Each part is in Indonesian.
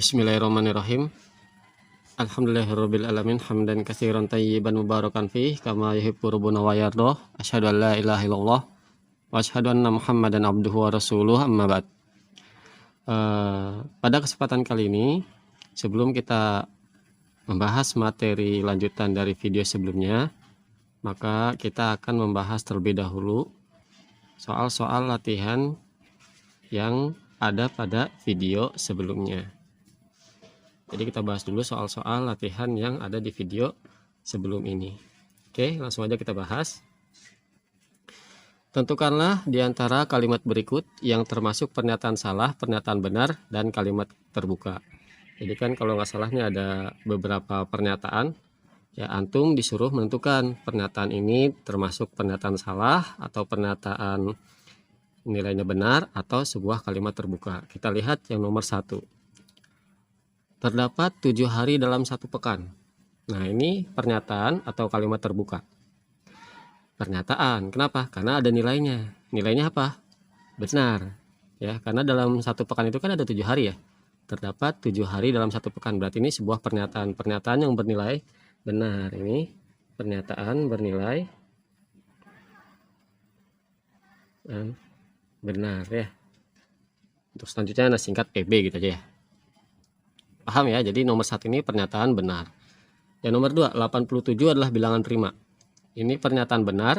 Bismillahirrahmanirrahim. Alhamdulillahirabbil alamin hamdan katsiran thayyiban mubarakan fih kama yuhibbu rabbuna wa yardah. Asyhadu an la ilaha illallah wa asyhadu anna Muhammadan abduhu wa rasuluh, amma ba'd. Pada kesempatan kali ini, sebelum kita membahas materi lanjutan dari video sebelumnya, maka kita akan membahas terlebih dahulu soal-soal latihan yang ada pada video sebelumnya. Jadi kita bahas dulu soal-soal latihan yang ada di video sebelum ini. Oke, langsung aja kita bahas. Tentukanlah di antara kalimat berikut yang termasuk pernyataan salah, pernyataan benar, dan kalimat terbuka. Jadi kan kalau nggak salahnya ada beberapa pernyataan. Ya, antum disuruh menentukan pernyataan ini termasuk pernyataan salah atau pernyataan nilainya benar atau sebuah kalimat terbuka. Kita lihat yang nomor 1. Terdapat 7 hari dalam 1 pekan. Nah, ini pernyataan atau kalimat terbuka. Pernyataan, kenapa? Karena ada nilainya. Nilainya apa? Benar. Ya, karena dalam 1 pekan itu kan ada 7 hari ya. Terdapat 7 hari dalam 1 pekan. Berarti ini sebuah pernyataan. Pernyataan yang bernilai benar. Ini pernyataan bernilai benar ya. Untuk selanjutnya singkat PB gitu aja ya. Paham ya? Jadi nomor 1 ini pernyataan benar. Yang nomor 2, 87 adalah bilangan prima. Ini pernyataan benar,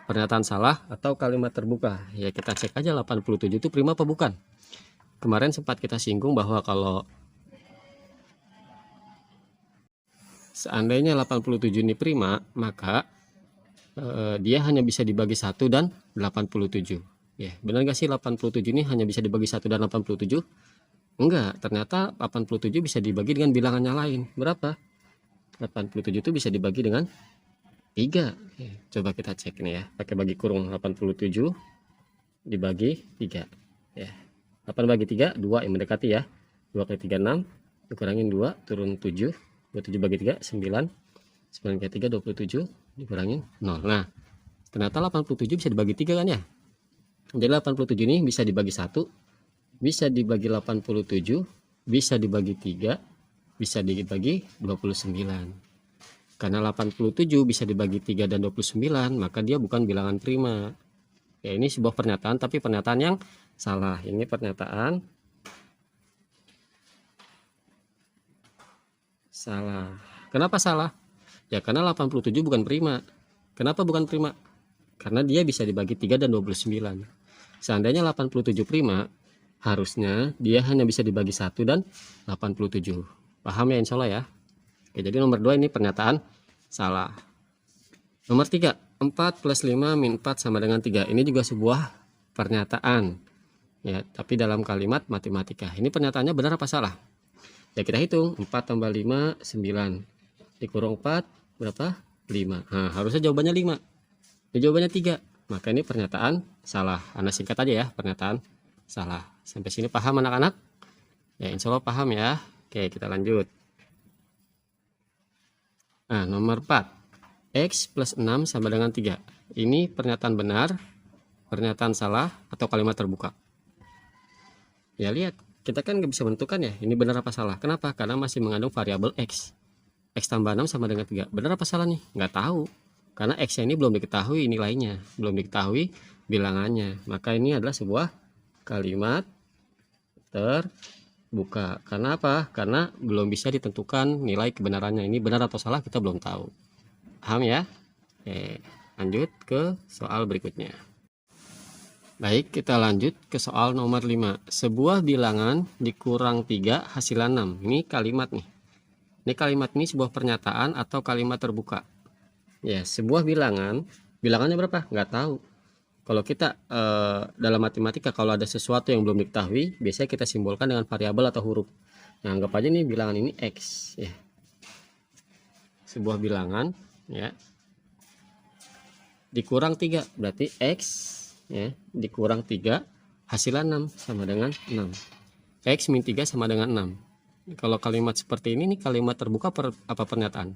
pernyataan salah, atau kalimat terbuka. Ya, kita cek aja 87 itu prima apa bukan. Kemarin sempat kita singgung bahwa kalau seandainya 87 ini prima, maka dia hanya bisa dibagi 1 dan 87. Ya, benar gak sih 87 ini hanya bisa dibagi 1 dan 87? Enggak, ternyata 87 bisa dibagi dengan bilangannya lain. Berapa? 87 itu bisa dibagi dengan 3. Ya, coba kita cek nih ya, pakai bagi kurung. 87 dibagi 3. Ya. 8 bagi 3, 2 yang mendekati ya. 2 kali 3, 6. Dikurangin 2, turun 7. 27 bagi 3, 9. 9 kali 3, 27. Dikurangin 0. Nah, ternyata 87 bisa dibagi 3 kan ya. Jadi 87 ini bisa dibagi 1. Bisa dibagi 87, bisa dibagi 3, bisa dibagi 29. Karena 87 bisa dibagi 3 dan 29, maka dia bukan bilangan prima. Ya, ini sebuah pernyataan, tapi pernyataan yang salah. Ini pernyataan salah. Kenapa salah? Ya, karena 87 bukan prima. Kenapa bukan prima? Karena dia bisa dibagi 3 dan 29. Seandainya 87 prima, harusnya dia hanya bisa dibagi 1 dan 87. Paham ya, insya Allah ya. Oke, jadi nomor 2 ini pernyataan salah. Nomor 3, 4 plus 5 min 4 sama dengan 3. Ini juga sebuah pernyataan ya, tapi dalam kalimat matematika. Ini pernyataannya benar apa salah? Ya, kita hitung. 4 tambah 5, 9. Dikurung 4, berapa? 5. Nah, harusnya jawabannya 5. Ya, jawabannya 3. Maka ini pernyataan salah. Anda singkat aja ya, pernyataan salah. Sampai sini paham anak-anak? Ya, insya Allah paham ya. Oke, kita lanjut. Nah, nomor 4. X plus 6 sama dengan 3. Ini pernyataan benar, pernyataan salah, atau kalimat terbuka. Ya, lihat. Kita kan nggak bisa menentukan ya, ini benar apa salah. Kenapa? Karena masih mengandung variabel X. X tambah 6 sama dengan 3. Benar apa salah nih? Nggak tahu. Karena X ini belum diketahui nilainya, belum diketahui bilangannya. Maka ini adalah sebuah kalimat terbuka. Karena apa? Karena belum bisa ditentukan nilai kebenarannya. Ini benar atau salah kita belum tahu. Paham ya? Oke, lanjut ke soal berikutnya. Baik, kita lanjut ke soal nomor 5. Sebuah bilangan dikurang 3 hasilan 6. Ini kalimat nih. Ini kalimat ini sebuah pernyataan atau kalimat terbuka. Ya, sebuah bilangan. Bilangannya berapa? Nggak tahu. Kalau kita dalam matematika, kalau ada sesuatu yang belum diketahui, biasanya kita simbolkan dengan variabel atau huruf. Nah, anggap aja nih bilangan ini X ya. Sebuah bilangan ya. Dikurang 3 berarti X ya, dikurang 3 hasilan 6 sama dengan 6. X min 3 sama dengan 6. Kalau kalimat seperti ini nih kalimat terbuka apa pernyataan?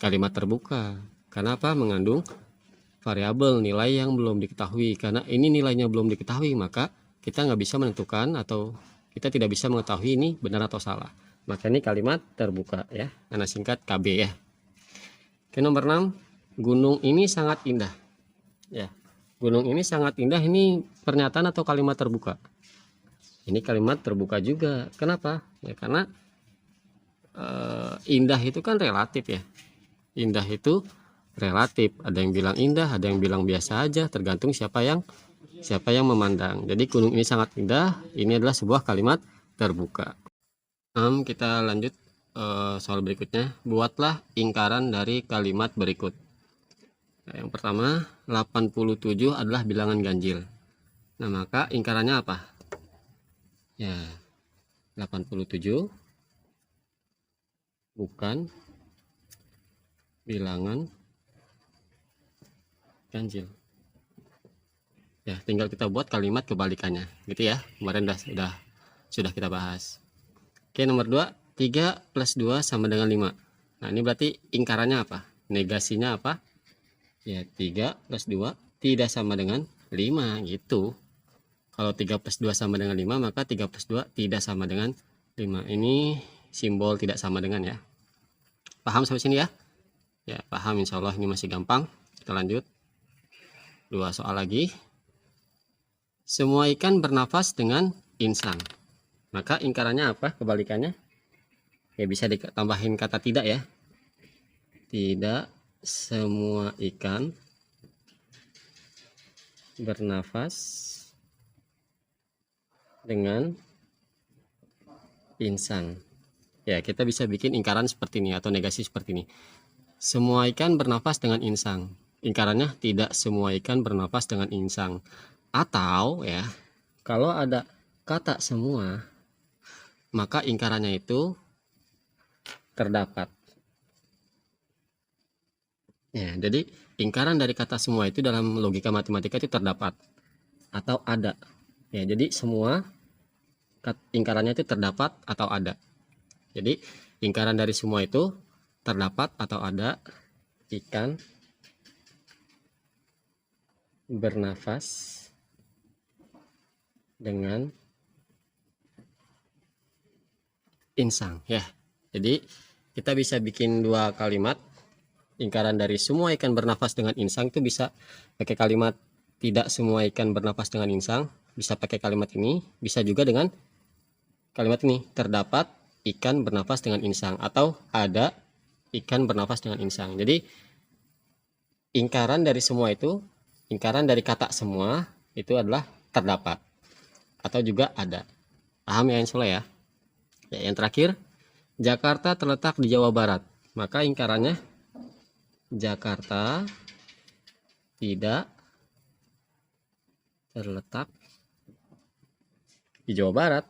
Kalimat terbuka. Karena apa? Mengandung variabel nilai yang belum diketahui. Karena ini nilainya belum diketahui, maka kita nggak bisa menentukan atau kita tidak bisa mengetahui ini benar atau salah. Maka ini kalimat terbuka ya, karena singkat KB ya. Oke, nomor 6, gunung ini sangat indah. Ya, gunung ini sangat indah, ini pernyataan atau kalimat terbuka? Ini kalimat terbuka juga. Kenapa? Ya karena indah itu kan relatif ya. Indah itu relatif. Ada yang bilang indah, ada yang bilang biasa aja, tergantung siapa yang memandang. Jadi gunung ini sangat indah, ini adalah sebuah kalimat terbuka. Kita lanjut soal berikutnya. Buatlah ingkaran dari kalimat berikut. Nah, yang pertama, 87 adalah bilangan ganjil. Nah, maka ingkarannya apa? Ya, 87 bukan bilangan ganjil. Ya, tinggal kita buat kalimat kebalikannya, gitu ya. Kemarin sudah kita bahas. Oke, nomor 2, 3 plus 2 sama dengan 5. Nah, ini berarti ingkarannya apa? Negasinya apa? Ya, 3 plus 2 tidak sama dengan 5, gitu. Kalau 3 plus 2 sama dengan 5, maka 3 plus 2 tidak sama dengan 5. Ini simbol tidak sama dengan ya. Paham sampai sini ya? Ya, paham, insya Allah ini masih gampang. Kita lanjut. 2 soal lagi. Semua ikan bernafas dengan insang. Maka ingkarannya apa? Kebalikannya? Ya, bisa ditambahin kata tidak ya. Tidak semua ikan bernafas dengan insang. Ya, kita bisa bikin ingkaran seperti ini atau negasi seperti ini. Semua ikan bernafas dengan insang. Ingkarannya tidak semua ikan bernafas dengan insang. Atau ya, kalau ada kata semua, maka ingkarannya itu terdapat. Ya, jadi ingkaran dari kata semua itu dalam logika matematika itu terdapat atau ada. Ya, jadi semua ingkarannya itu terdapat atau ada. Jadi ingkaran dari semua itu terdapat atau ada ikan bernafas dengan insang ya. Jadi kita bisa bikin 2 kalimat. Ingkaran dari semua ikan bernafas dengan insang itu bisa pakai kalimat tidak semua ikan bernafas dengan insang, bisa pakai kalimat ini, bisa juga dengan kalimat ini, terdapat ikan bernafas dengan insang, atau ada ikan bernafas dengan insang. Jadi ingkaran dari semua itu, ingkaran dari kata semua itu adalah terdapat atau juga ada. Paham ya insya Allah ya? Ya, yang terakhir, Jakarta terletak di Jawa Barat. Maka ingkarannya Jakarta tidak terletak di Jawa Barat.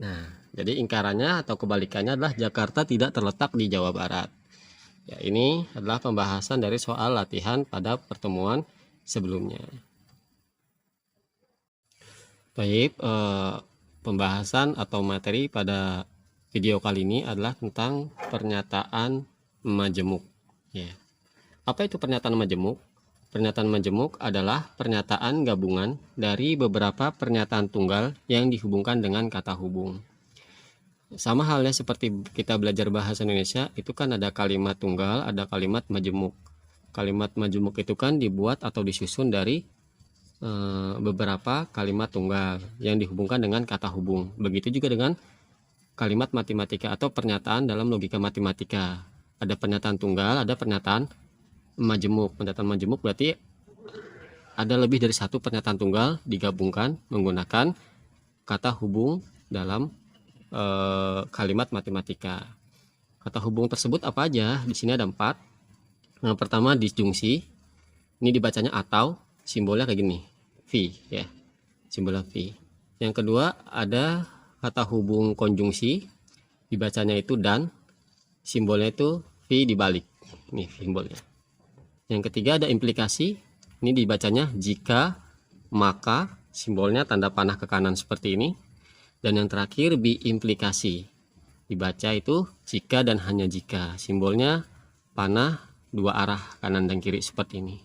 Nah, jadi ingkarannya atau kebalikannya adalah Jakarta tidak terletak di Jawa Barat. Ya, ini adalah pembahasan dari soal latihan pada pertemuan sebelumnya. Baik, pembahasan atau materi pada video kali ini adalah tentang pernyataan majemuk. Ya. Apa itu pernyataan majemuk? Pernyataan majemuk adalah pernyataan gabungan dari beberapa pernyataan tunggal yang dihubungkan dengan kata hubung. Sama halnya seperti kita belajar bahasa Indonesia, itu kan ada kalimat tunggal, ada kalimat majemuk. Kalimat majemuk itu kan dibuat atau disusun dari beberapa kalimat tunggal yang dihubungkan dengan kata hubung. Begitu juga dengan kalimat matematika atau pernyataan dalam logika matematika. Ada pernyataan tunggal, ada pernyataan majemuk. Pernyataan majemuk berarti ada lebih dari satu pernyataan tunggal digabungkan menggunakan kata hubung dalam kalimat matematika. Kata hubung tersebut apa aja? Di sini ada 4. Yang pertama disjungsi. Ini dibacanya atau, simbolnya kayak gini, V ya. Simbolnya V. Yang kedua ada kata hubung konjungsi. Dibacanya itu dan, simbolnya itu V dibalik. Ini simbolnya. Yang ketiga ada implikasi. Ini dibacanya jika, maka, simbolnya tanda panah ke kanan seperti ini. Dan yang terakhir biimplikasi. Dibaca itu jika dan hanya jika. Simbolnya panah 2 arah kanan dan kiri seperti ini.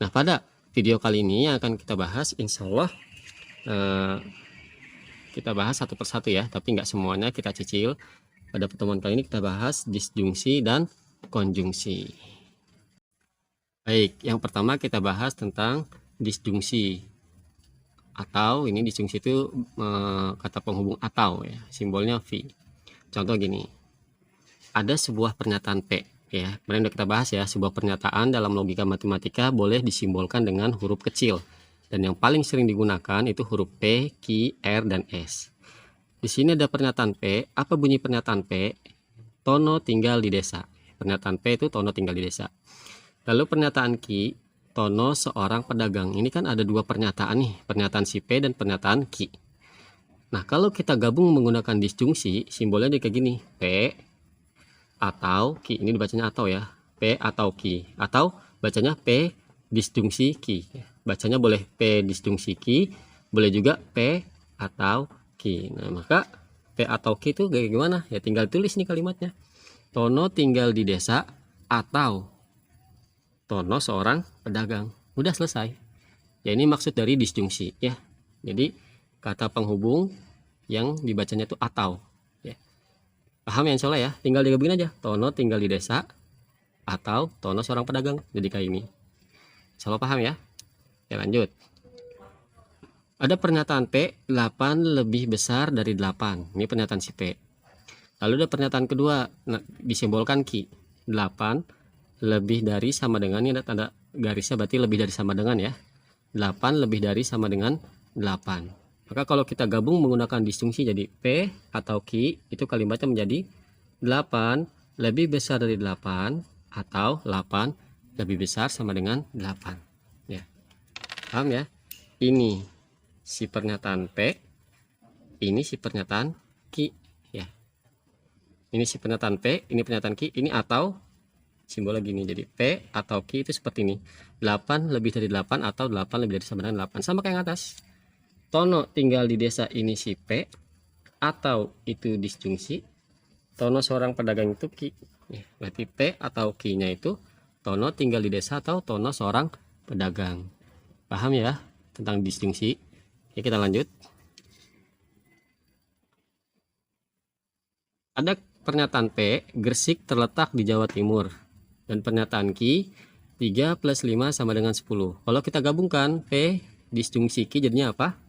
Nah, pada video kali ini yang akan kita bahas insya Allah eh, kita bahas satu persatu ya, tapi nggak semuanya kita cicil. Pada pertemuan kali ini kita bahas disjungsi dan konjungsi. Baik, yang pertama kita bahas tentang disjungsi. Atau ini disjungsi itu kata penghubung atau ya, simbolnya V. Contoh gini, ada sebuah pernyataan P ya, kemarin udah kita bahas ya, sebuah pernyataan dalam logika matematika boleh disimbolkan dengan huruf kecil, dan yang paling sering digunakan itu huruf P, Q, R, dan S. Di sini ada pernyataan P. Apa bunyi pernyataan P? Tono tinggal di desa. Pernyataan P itu Tono tinggal di desa. Lalu pernyataan Q, Tono seorang pedagang. Ini kan ada dua pernyataan nih, pernyataan si P dan pernyataan Q. Nah, kalau kita gabung menggunakan disjungsi, simbolnya dia kayak gini, P atau Q. Ini dibacanya atau ya, P atau Q. Atau bacanya P disjungsi Q. Bacanya boleh P disjungsi Q, boleh juga P atau Q. Nah, maka P atau Q itu kayak gimana? Ya tinggal tulis nih kalimatnya. Tono tinggal di desa atau Tono seorang pedagang. Udah selesai. Ya ini maksud dari disjungsi ya. Jadi kata penghubung yang dibacanya itu atau ya. Paham ya insyaallah ya? Tinggal digabungin aja. Tono tinggal di desa atau Tono seorang pedagang. Jadi kayak ini. Insyaallah paham ya? Ya lanjut. Ada pernyataan P, 8 lebih besar dari 8. Ini pernyataan si P. Lalu ada pernyataan kedua, nah, disimbolkan Q. 8 lebih dari sama dengan, ini ada tanda garisnya berarti lebih dari sama dengan ya. 8 lebih dari sama dengan 8. Maka kalau kita gabung menggunakan disjungsi jadi P atau Q, itu kalimatnya menjadi 8 lebih besar dari 8 atau 8 lebih besar sama dengan 8. Ya. Paham ya? Ini si pernyataan P, ini si pernyataan Q ya. Ini si pernyataan P, ini pernyataan Q, ini atau simbolnya gini, jadi P atau Q itu seperti ini, 8 lebih dari 8 atau 8 lebih dari sama dengan 8, sama kayak yang atas. Tono tinggal di desa, ini si P atau itu disjungsi, Tono seorang pedagang itu Q. Berarti P atau Q nya itu Tono tinggal di desa atau Tono seorang pedagang. Paham ya tentang disjungsi? Ya kita lanjut. Ada pernyataan P, Gresik terletak di Jawa Timur. Dan pernyataan Q, 3 plus 5 sama dengan 10. Kalau kita gabungkan P disjungsi Q jadinya apa?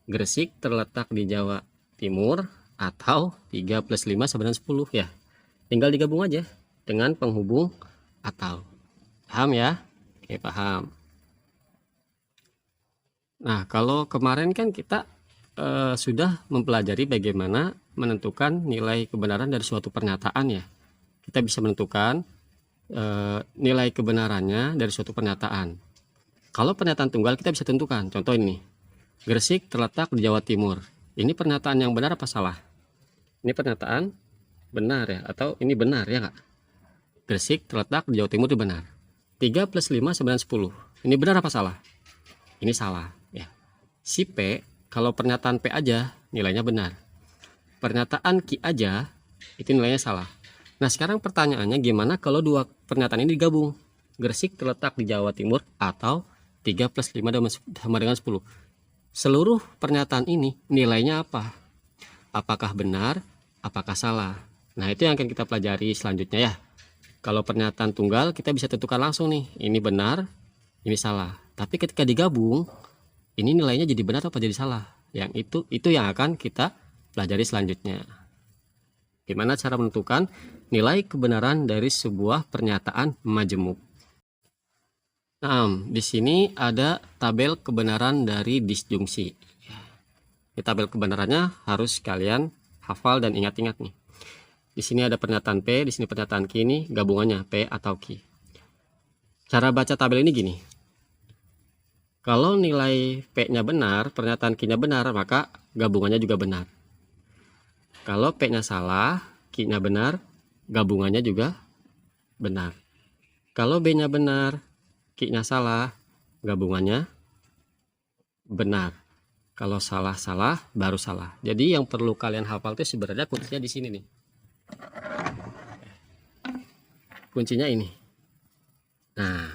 Gresik terletak di Jawa Timur atau 3 plus 5 sama dengan 10 ya. Tinggal digabung aja dengan penghubung atau. Paham ya? Oke, paham. Nah, kalau kemarin kan kita sudah mempelajari bagaimana menentukan nilai kebenaran dari suatu pernyataan ya. Kita bisa menentukan nilai kebenarannya dari suatu pernyataan. Kalau pernyataan tunggal kita bisa tentukan. Contoh ini, Gresik terletak di Jawa Timur. Ini pernyataan yang benar apa salah? Ini pernyataan benar ya, atau ini benar ya nggak? Gresik terletak di Jawa Timur itu benar. 3 plus 5 sama dengan 10. Ini benar apa salah? Ini salah ya. Si P, kalau pernyataan P aja nilainya benar. Pernyataan Q aja itu nilainya salah. Nah sekarang pertanyaannya gimana kalau dua pernyataan ini digabung? Gresik terletak di Jawa Timur atau 3 plus 5 sama dengan 10. Seluruh pernyataan ini nilainya apa? Apakah benar? Apakah salah? Nah itu yang akan kita pelajari selanjutnya ya. Kalau pernyataan tunggal kita bisa tentukan langsung nih. Ini benar, ini salah. Tapi ketika digabung, ini nilainya jadi benar atau jadi salah? Yang itu yang akan kita pelajari selanjutnya. Gimana cara menentukan nilai kebenaran dari sebuah pernyataan majemuk? Nah, di sini ada tabel kebenaran dari disjungsi. Di tabel kebenarannya harus kalian hafal dan ingat-ingat nih. Di sini ada pernyataan P, di sini pernyataan Q, ini gabungannya P atau Q. Cara baca tabel ini gini. Kalau nilai P-nya benar, pernyataan Q-nya benar, maka gabungannya juga benar. Kalau P-nya salah, Q-nya benar, gabungannya juga benar. Kalau B-nya benar, Q-nya salah, gabungannya benar. Kalau salah-salah, baru salah. Jadi yang perlu kalian hafal itu sebenarnya kuncinya di sini nih. Kuncinya ini. Nah,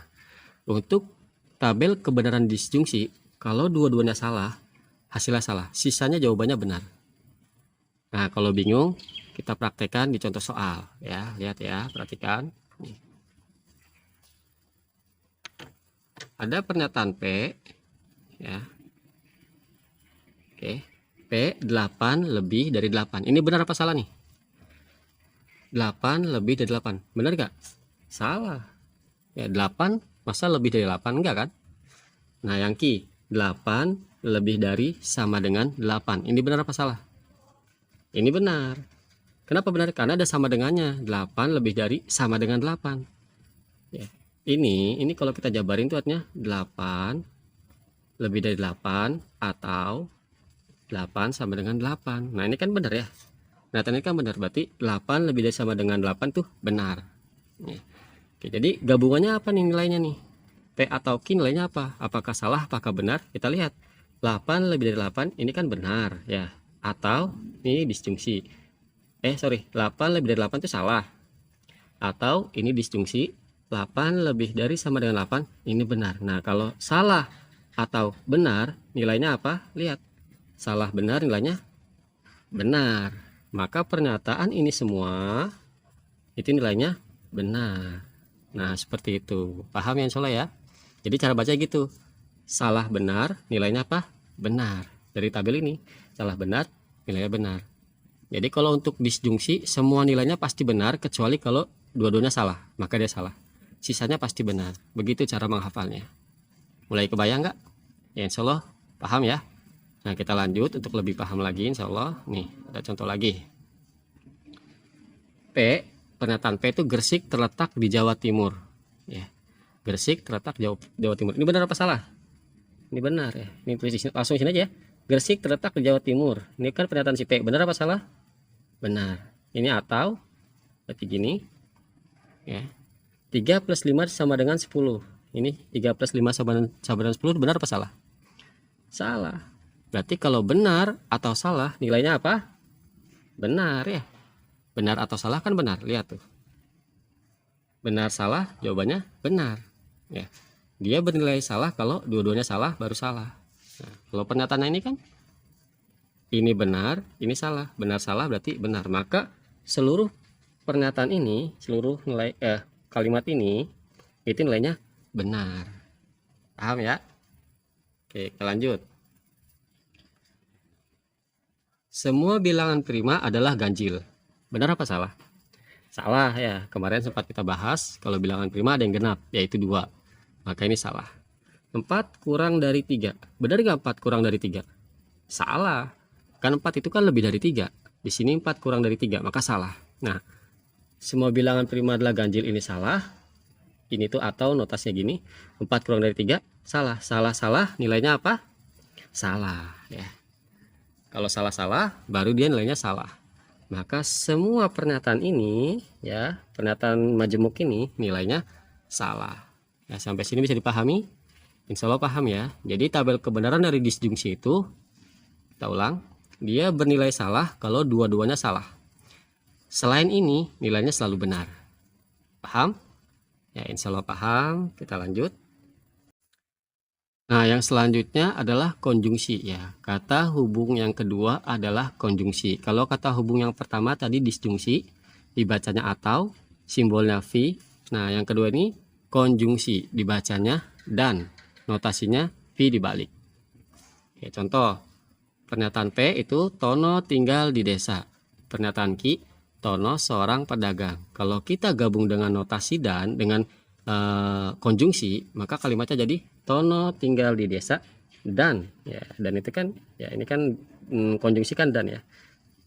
untuk tabel kebenaran disjungsi, kalau dua-duanya salah, hasilnya salah, sisanya jawabannya benar. Nah, kalau bingung, kita praktekkan di contoh soal ya. Lihat ya, perhatikan. Nih. Ada pernyataan P ya. Oke. P 8 lebih dari 8. Ini benar apa salah nih? 8 lebih dari 8. Benar gak? Salah. Ya, 8 masa lebih dari 8? Enggak kan? Nah, yang Ki, 8 lebih dari sama dengan 8. Ini benar apa salah? Ini benar. Kenapa benar? Karena ada sama dengannya. 8 lebih dari sama dengan 8. Ya. Ini kalau kita jabarin itu artinya 8 lebih dari 8 atau 8 sama dengan 8. Nah, ini kan benar ya. Nah, ini kan benar, berarti 8 lebih dari sama dengan 8 tuh benar. Oke, jadi gabungannya apa nih nilainya nih? P atau Q nilainya apa? Apakah salah, apakah benar? Kita lihat. 8 lebih dari 8 ini kan benar ya. Atau ini disjungsi. 8 lebih dari 8 itu salah. Atau ini disjungsi 8 lebih dari sama dengan 8 ini benar. Nah, kalau salah atau benar nilainya apa? Lihat. Salah benar nilainya benar. Maka pernyataan ini semua itu nilainya benar. Nah, seperti itu. Paham ya insyaallah ya? Jadi cara baca gitu. Salah benar nilainya apa? Benar. Dari tabel ini, salah benar nilainya benar. Jadi kalau untuk disjungsi semua nilainya pasti benar kecuali kalau dua-duanya salah, maka dia salah. Sisanya pasti benar. Begitu cara menghafalnya. Mulai kebayang nggak? Ya insyaallah paham ya. Nah, kita lanjut untuk lebih paham lagi insyaallah. Nih, ada contoh lagi. P, pernyataan P itu Gresik terletak di Jawa Timur. Ya. Gresik terletak Jawa Timur. Ini benar apa salah? Ini benar ya. Ini langsung sini aja ya. Gresik terletak di Jawa Timur. Ini kan pernyataan si P. Benar apa salah? Benar. Ini atau berarti gini. Ya. 3 plus 5 sama dengan 10. Ini 3 plus 5 sama dengan 10 benar apa salah? Salah. Berarti kalau benar atau salah nilainya apa? Benar ya. Benar atau salah kan benar. Lihat tuh. Benar salah jawabannya benar. Ya. Dia bernilai salah kalau dua-duanya salah baru salah. Nah, kalau pernyataan ini kan ini benar, ini salah. Benar salah berarti benar. Maka seluruh pernyataan ini, seluruh nilai kalimat ini itu nilainya benar. Paham ya? Oke, kita lanjut. Semua bilangan prima adalah ganjil. Benar apa salah? Salah ya. Kemarin sempat kita bahas kalau bilangan prima ada yang genap, yaitu 2. Maka ini salah. 4 kurang dari 3. Benar nggak 4 kurang dari 3? Salah. Kan 4 itu kan lebih dari 3. Di sini 4 kurang dari 3, maka salah. Nah, semua bilangan prima adalah ganjil ini salah. Ini tuh atau notasinya gini. 4 kurang dari 3, salah. Salah nilainya apa? Salah ya. Kalau salah baru dia nilainya salah. Maka semua pernyataan ini ya, pernyataan majemuk ini nilainya salah. Ya, sampai sini bisa dipahami? Insya Allah paham ya. Jadi tabel kebenaran dari disjungsi itu, kita ulang, dia bernilai salah kalau dua-duanya salah. Selain ini nilainya selalu benar. Paham? Ya, insya Allah paham. Kita lanjut. Nah, yang selanjutnya adalah konjungsi ya. Kata hubung yang kedua adalah konjungsi. Kalau kata hubung yang pertama tadi disjungsi, dibacanya atau, simbolnya V. Nah, yang kedua ini konjungsi, dibacanya dan, notasinya V dibalik. Oke, contoh. Pernyataan P itu Tono tinggal di desa. Pernyataan Q, Tono seorang pedagang. Kalau kita gabung dengan notasi dan dengan konjungsi, maka kalimatnya jadi Tono tinggal di desa dan ya, dan itu kan ya, ini kan konjungsi kan dan ya,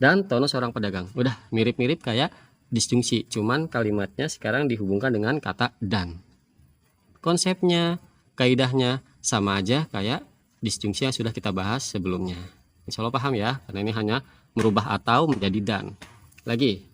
dan Tono seorang pedagang. Udah mirip-mirip kayak disjungsi, cuman kalimatnya sekarang dihubungkan dengan kata dan. Konsepnya, kaidahnya sama aja kayak disjungsi yang sudah kita bahas sebelumnya. Insya Allah paham ya, karena ini hanya merubah atau menjadi dan. Lagi,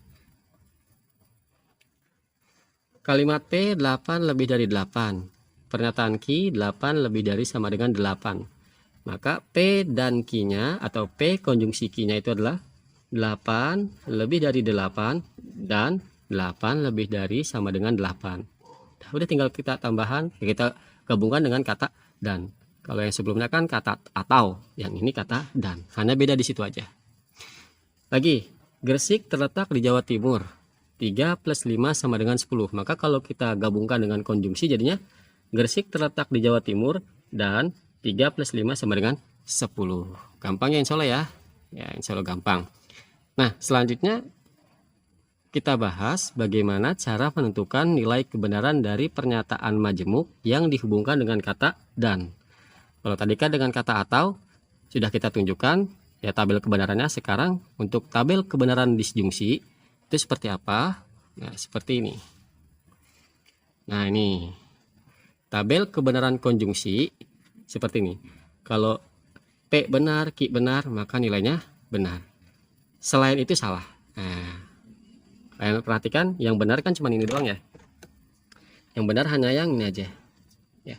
kalimat P 8 lebih dari 8. Pernyataan Q 8 lebih dari sama dengan 8. Maka P dan Q-nya atau P konjungsi Q-nya itu adalah 8 lebih dari 8 dan 8 lebih dari sama dengan 8. Udah tinggal kita tambahan, kita gabungkan dengan kata dan. Kalau yang sebelumnya kan kata atau, yang ini kata dan. Hanya beda di situ aja. Lagi, Gresik terletak di Jawa Timur. 3 plus 5 sama dengan 10. Maka kalau kita gabungkan dengan konjungsi jadinya Gresik terletak di Jawa Timur dan 3 plus 5 sama dengan 10. Gampang ya insya Allah ya. Ya insya Allah gampang. Nah selanjutnya kita bahas bagaimana cara menentukan nilai kebenaran dari pernyataan majemuk yang dihubungkan dengan kata dan. Kalau tadi kan dengan kata atau sudah kita tunjukkan ya tabel kebenarannya. Sekarang untuk tabel kebenaran disjungsi itu seperti apa? Nah seperti ini. Nah ini tabel kebenaran konjungsi seperti ini. Kalau P benar, Q benar, maka nilainya benar. Selain itu salah. Nah kalian perhatikan yang benar kan cuma ini doang ya. Yang benar hanya yang ini aja. Ya.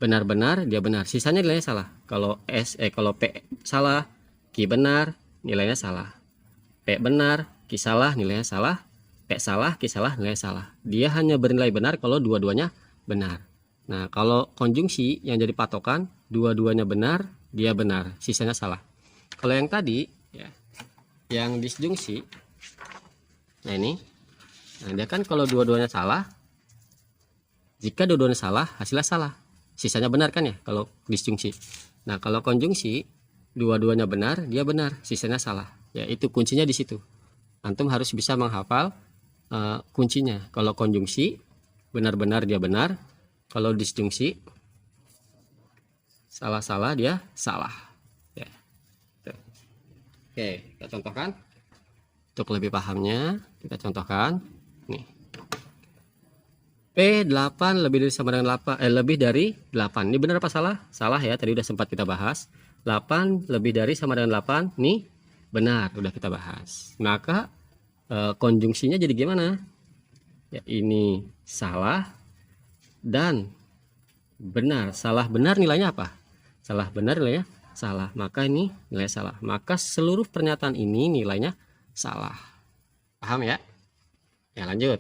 Benar-benar dia benar, sisanya nilainya salah. Kalau kalau P salah, Q benar, nilainya salah. P benar, Q salah, nilainya salah. P salah, Q salah, nilainya salah. Dia hanya bernilai benar kalau dua-duanya benar. Nah, kalau konjungsi yang jadi patokan, dua-duanya benar, dia benar, sisanya salah. Kalau yang tadi ya, yang disjungsi, nah ini, nah dia kan kalau dua-duanya salah, jika dua-duanya salah, hasilnya salah. Sisanya benar kan ya kalau disjungsi. Nah kalau konjungsi dua-duanya benar, dia benar, sisanya salah. Ya itu kuncinya di situ. Antum harus bisa menghafal kuncinya. Kalau konjungsi benar-benar dia benar, kalau disjungsi salah-salah dia salah. Ya. Oke, kita contohkan. Untuk lebih pahamnya kita contohkan. Nih. P8 lebih dari sama dengan 8 lebih dari 8. Ini benar apa salah? Salah ya, tadi udah sempat kita bahas. 8 lebih dari sama dengan 8. Nih benar, udah kita bahas. Maka konjungsinya jadi gimana? Ya ini salah dan benar. Salah benar nilainya apa? Salah benar nilainya salah. Maka ini nilai salah. Maka seluruh pernyataan ini nilainya salah. Paham ya? Ya lanjut.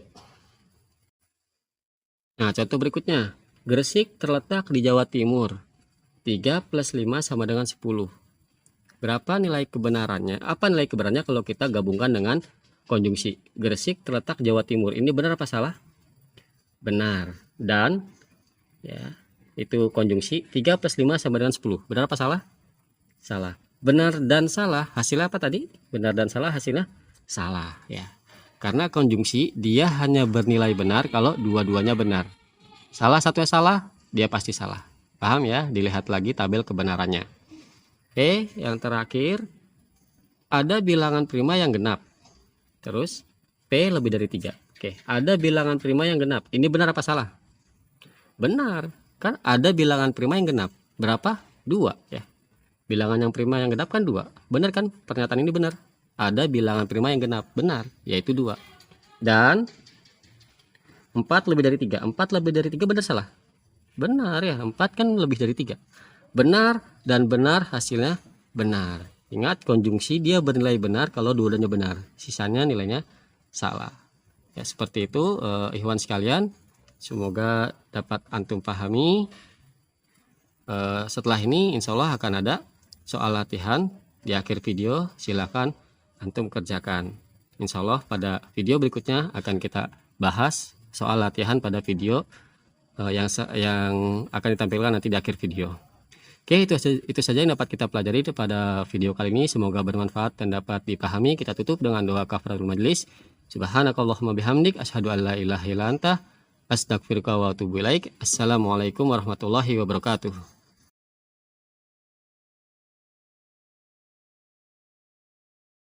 Nah, contoh berikutnya. Gresik terletak di Jawa Timur. 3 plus 5 sama dengan 10. Berapa nilai kebenarannya? Apa nilai kebenarannya kalau kita gabungkan dengan konjungsi? Gresik terletak Jawa Timur. Ini benar apa salah? Benar. Dan ya, itu konjungsi 3 plus 5 sama dengan 10. Benar apa salah? Salah. Benar dan salah hasilnya apa tadi? Benar dan salah hasilnya salah ya. Karena konjungsi dia hanya bernilai benar kalau dua-duanya benar. Salah satunya salah, dia pasti salah. Paham ya? Dilihat lagi tabel kebenarannya. Oke, yang terakhir ada bilangan prima yang genap. Terus P lebih dari 3. Oke, ada bilangan prima yang genap. Ini benar apa salah? Benar. Kan ada bilangan prima yang genap. Berapa? 2 ya. Bilangan yang prima yang genap kan 2. Benar kan? Pernyataan ini benar. Ada bilangan prima yang genap, benar, yaitu 2. Dan 4 lebih dari 3. 4 lebih dari 3 benar salah? Benar ya, 4 kan lebih dari 3. Benar dan benar hasilnya benar. Ingat konjungsi dia bernilai benar kalau dua-duanya benar. Sisanya nilainya salah. Ya seperti itu ikhwan sekalian. Semoga dapat antum pahami. Setelah ini insya Allah akan ada soal latihan di akhir video. Silakan antum kerjakan. Insya Allah pada video berikutnya akan kita bahas soal latihan pada video yang akan ditampilkan nanti di akhir video. Oke, itu saja yang dapat kita pelajari pada video kali ini. Semoga bermanfaat dan dapat dipahami. Kita tutup dengan doa kafaratul majelis. Subhanakallahumma bihamdik asyhadu an la ilaha illa anta astaghfiruka wa atubu ilaik. Assalamualaikum warahmatullahi wabarakatuh.